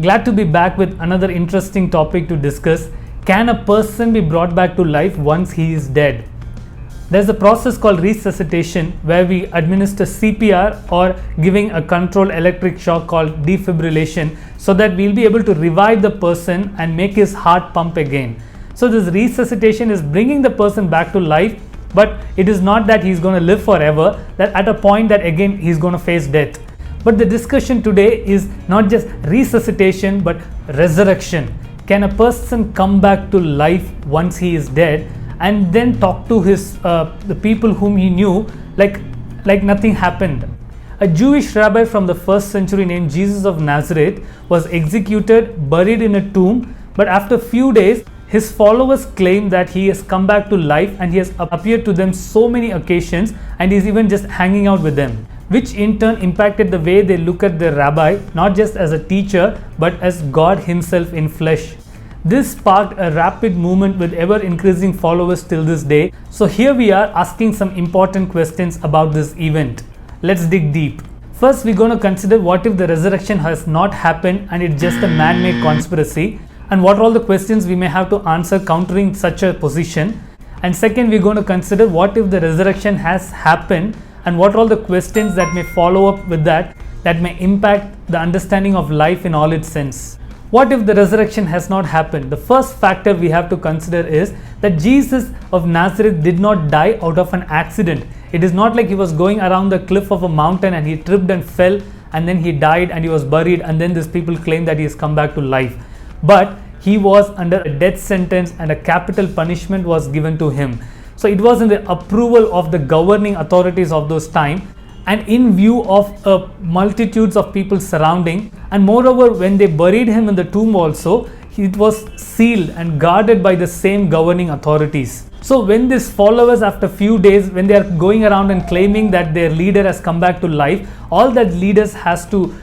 Glad to be back with another interesting topic to discuss. Can a person be brought back to life once he is dead? There's a process called resuscitation where we administer CPR or giving a controlled electric shock called defibrillation so that we'll be able to revive the person and make his heart pump again. So this resuscitation is bringing the person back to life, but it is not that he's going to live forever, that at a point that again he's going to face death. But the discussion today is not just resuscitation but resurrection. Can a person come back to life once he is dead and then talk to the people whom he knew like nothing happened? A Jewish rabbi from the first century named Jesus of Nazareth was executed, buried in a tomb, but after a few days his followers claim that he has come back to life and he has appeared to them so many occasions and is even just hanging out with them, which in turn impacted the way they look at their rabbi, not just as a teacher but as God himself in flesh. This sparked a rapid movement with ever increasing followers till this day. So here we are asking some important questions about this event. Let's dig deep. First, we're going to consider what if the resurrection has not happened and it's just a man-made conspiracy, and what are all the questions we may have to answer countering such a position. And second, we're going to consider what if the resurrection has happened and what are all the questions that may follow up with that may impact the understanding of life in all its sense. What if the resurrection has not happened? The first factor we have to consider is that Jesus of Nazareth did not die out of an accident. It is not like he was going around the cliff of a mountain and he tripped and fell and then he died and he was buried and then these people claim that he has come back to life. But he was under a death sentence and a capital punishment was given to him. So it was in the approval of the governing authorities of those times and in view of multitudes of people surrounding, and moreover when they buried him in the tomb also, it was sealed and guarded by the same governing authorities. So when these followers after few days, when they are going around and claiming that their leader has come back to life, all that leaders has to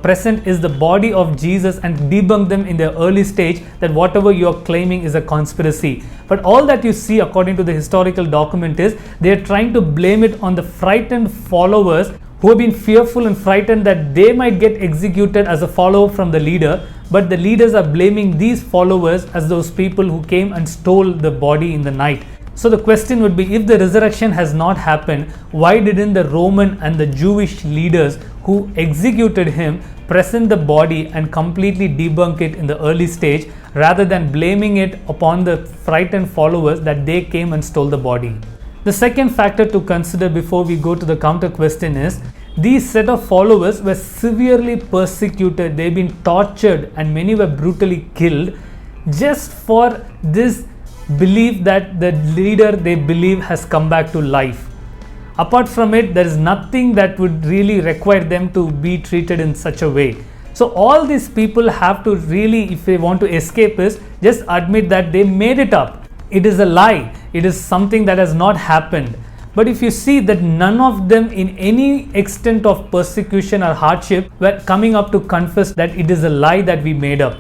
present is the body of Jesus and debunk them in the early stage that whatever you are claiming is a conspiracy. But all that you see according to the historical document is they are trying to blame it on the frightened followers who have been fearful and frightened that they might get executed as a follower from the leader, but the leaders are blaming these followers as those people who came and stole the body in the night. So the question would be, if the resurrection has not happened, why didn't the Roman and the Jewish leaders who executed him present the body and completely debunk it in the early stage rather than blaming it upon the frightened followers that they came and stole the body? The second factor to consider before we go to the counter question is, these set of followers were severely persecuted, they've been tortured and many were brutally killed just for this belief that the leader they believe has come back to life. Apart from it, there is nothing that would really require them to be treated in such a way. So all these people have to really, if they want to escape, is just admit that they made it up. It is a lie. It is something that has not happened. But if you see that none of them in any extent of persecution or hardship were coming up to confess that it is a lie that we made up.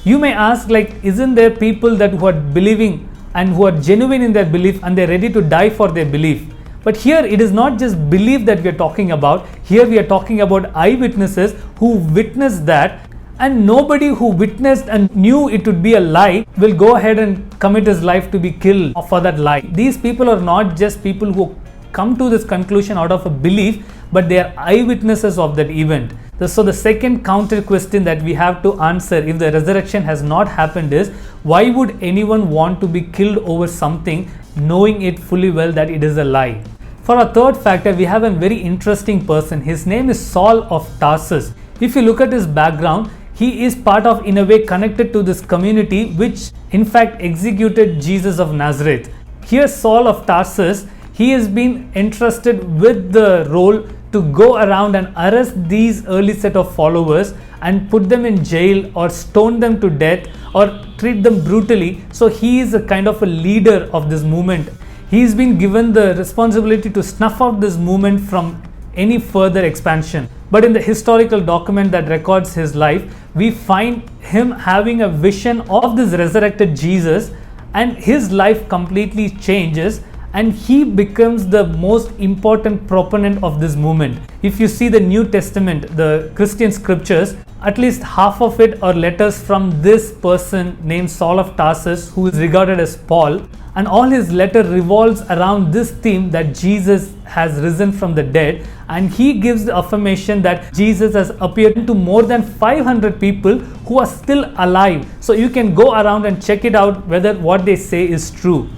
You may ask, isn't there people that who are believing and who are genuine in their belief and they're ready to die for their belief? But here it is not just belief that we are talking about. Here we are talking about eyewitnesses who witnessed that, and nobody who witnessed and knew it would be a lie will go ahead and commit his life to be killed for that lie. These people are not just people who come to this conclusion out of a belief, but they are eyewitnesses of that event. So the second counter question that we have to answer if the resurrection has not happened is, why would anyone want to be killed over something knowing it fully well that it is a lie? For our third factor, we have a very interesting person. His name is Saul of Tarsus. If you look at his background, he is part of, in a way, connected to this community which in fact executed Jesus of Nazareth. Here Saul of Tarsus, he has been entrusted with the role to go around and arrest these early set of followers and put them in jail or stone them to death or treat them brutally. So he is a kind of a leader of this movement. He's been given the responsibility to snuff out this movement from any further expansion. But in the historical document that records his life, we find him having a vision of this resurrected Jesus, and his life completely changes and he becomes the most important proponent of this movement. If you see the New Testament, the Christian scriptures, at least half of it are letters from this person named Saul of Tarsus, who is regarded as Paul, and all his letter revolves around this theme that Jesus has risen from the dead, and he gives the affirmation that Jesus has appeared to more than 500 people who are still alive. So you can go around and check it out whether what they say is true.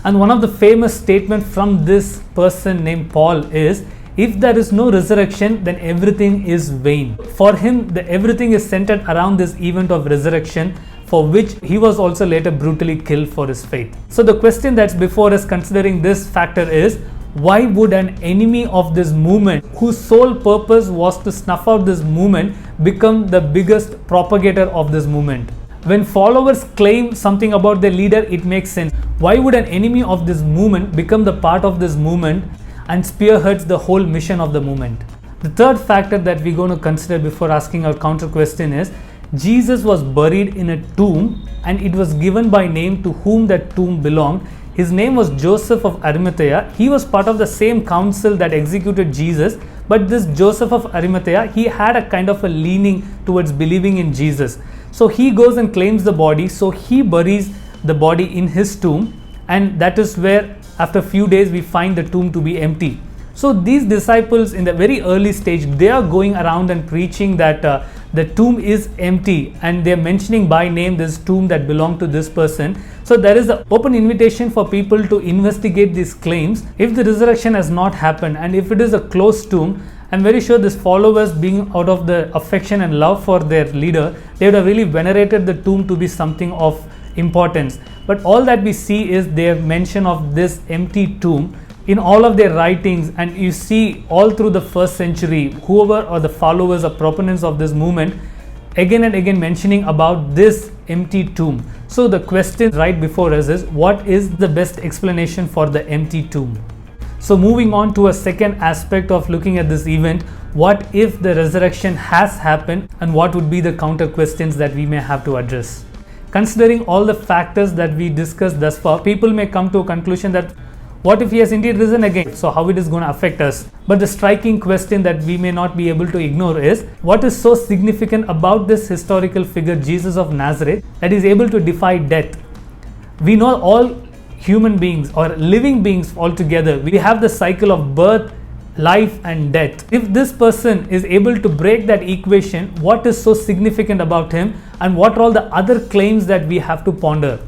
And one of the famous statements from this person named Paul is, if there is no resurrection, then everything is vain. For him, everything is centered around this event of resurrection, for which he was also later brutally killed for his faith. So the question that's before us, considering this factor, is why would an enemy of this movement, whose sole purpose was to snuff out this movement, become the biggest propagator of this movement? When followers claim something about their leader, it makes sense. Why would an enemy of this movement become the part of this movement and spearheads the whole mission of the movement? The third factor that we're going to consider before asking our counter question is, Jesus was buried in a tomb, and it was given by name to whom that tomb belonged. His name was Joseph of Arimathea. He was part of the same council that executed Jesus, but this Joseph of Arimathea, he had a kind of a leaning towards believing in Jesus. So he goes and claims the body, so he buries the body in his tomb, and that is where after a few days we find the tomb to be empty. So these disciples in the very early stage, they are going around and preaching that the tomb is empty, and they are mentioning by name this tomb that belonged to this person. So there is an open invitation for people to investigate these claims. If the resurrection has not happened, and if it is a closed tomb, I'm very sure these followers, being out of the affection and love for their leader, they would have really venerated the tomb to be something of importance. But all that we see is their mention of this empty tomb in all of their writings, and you see all through the first century, whoever are the followers or proponents of this movement, again and again mentioning about this empty tomb. So the question right before us is, what is the best explanation for the empty tomb? So moving on to a second aspect of looking at this event, what if the resurrection has happened, and what would be the counter questions that we may have to address? Considering all the factors that we discussed thus far, people may come to a conclusion that what if he has indeed risen again? So how it is going to affect us? But the striking question that we may not be able to ignore is, what is so significant about this historical figure Jesus of Nazareth that is able to defy death? We know all human beings or living beings altogether, we have the cycle of birth, life and death. If this person is able to break that equation, what is so significant about him, and what are all the other claims that we have to ponder?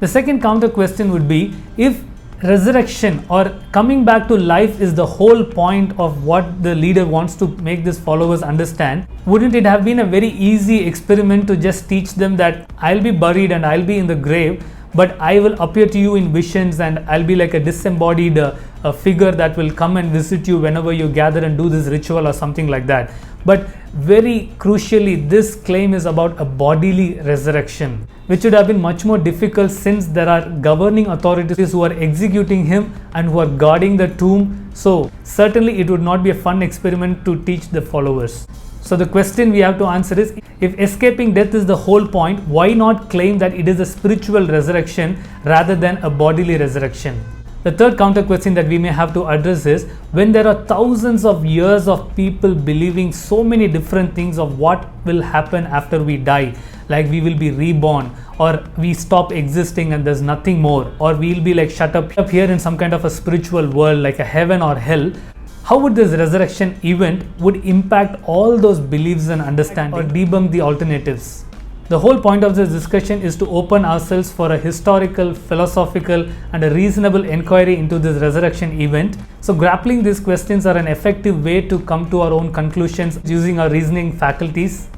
The second counter question would be, if resurrection or coming back to life is the whole point of what the leader wants to make these followers understand, wouldn't it have been a very easy experiment to just teach them that I'll be buried and I'll be in the grave, but I will appear to you in visions, and I'll be like a disembodied figure that will come and visit you whenever you gather and do this ritual or something like that? But very crucially, this claim is about a bodily resurrection, which would have been much more difficult, since there are governing authorities who are executing him and who are guarding the tomb. So certainly it would not be a fun experiment to teach the followers. So the question we have to answer is, if escaping death is the whole point, why not claim that it is a spiritual resurrection rather than a bodily resurrection? The third counter question that we may have to address is, when there are thousands of years of people believing so many different things of what will happen after we die, like we will be reborn, or we stop existing and there's nothing more, or we'll be like shut up here in some kind of a spiritual world like a heaven or hell, how would this resurrection event would impact all those beliefs and understanding, or debunk the alternatives? The whole point of this discussion is to open ourselves for a historical, philosophical and a reasonable inquiry into this resurrection event. So grappling these questions are an effective way to come to our own conclusions using our reasoning faculties.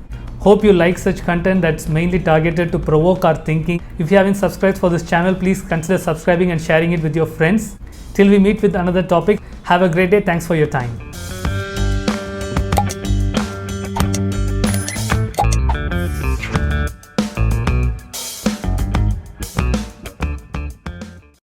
Hope you like such content that's mainly targeted to provoke our thinking. If you haven't subscribed for this channel, please consider subscribing and sharing it with your friends. Till we meet with another topic, have a great day. Thanks for your time.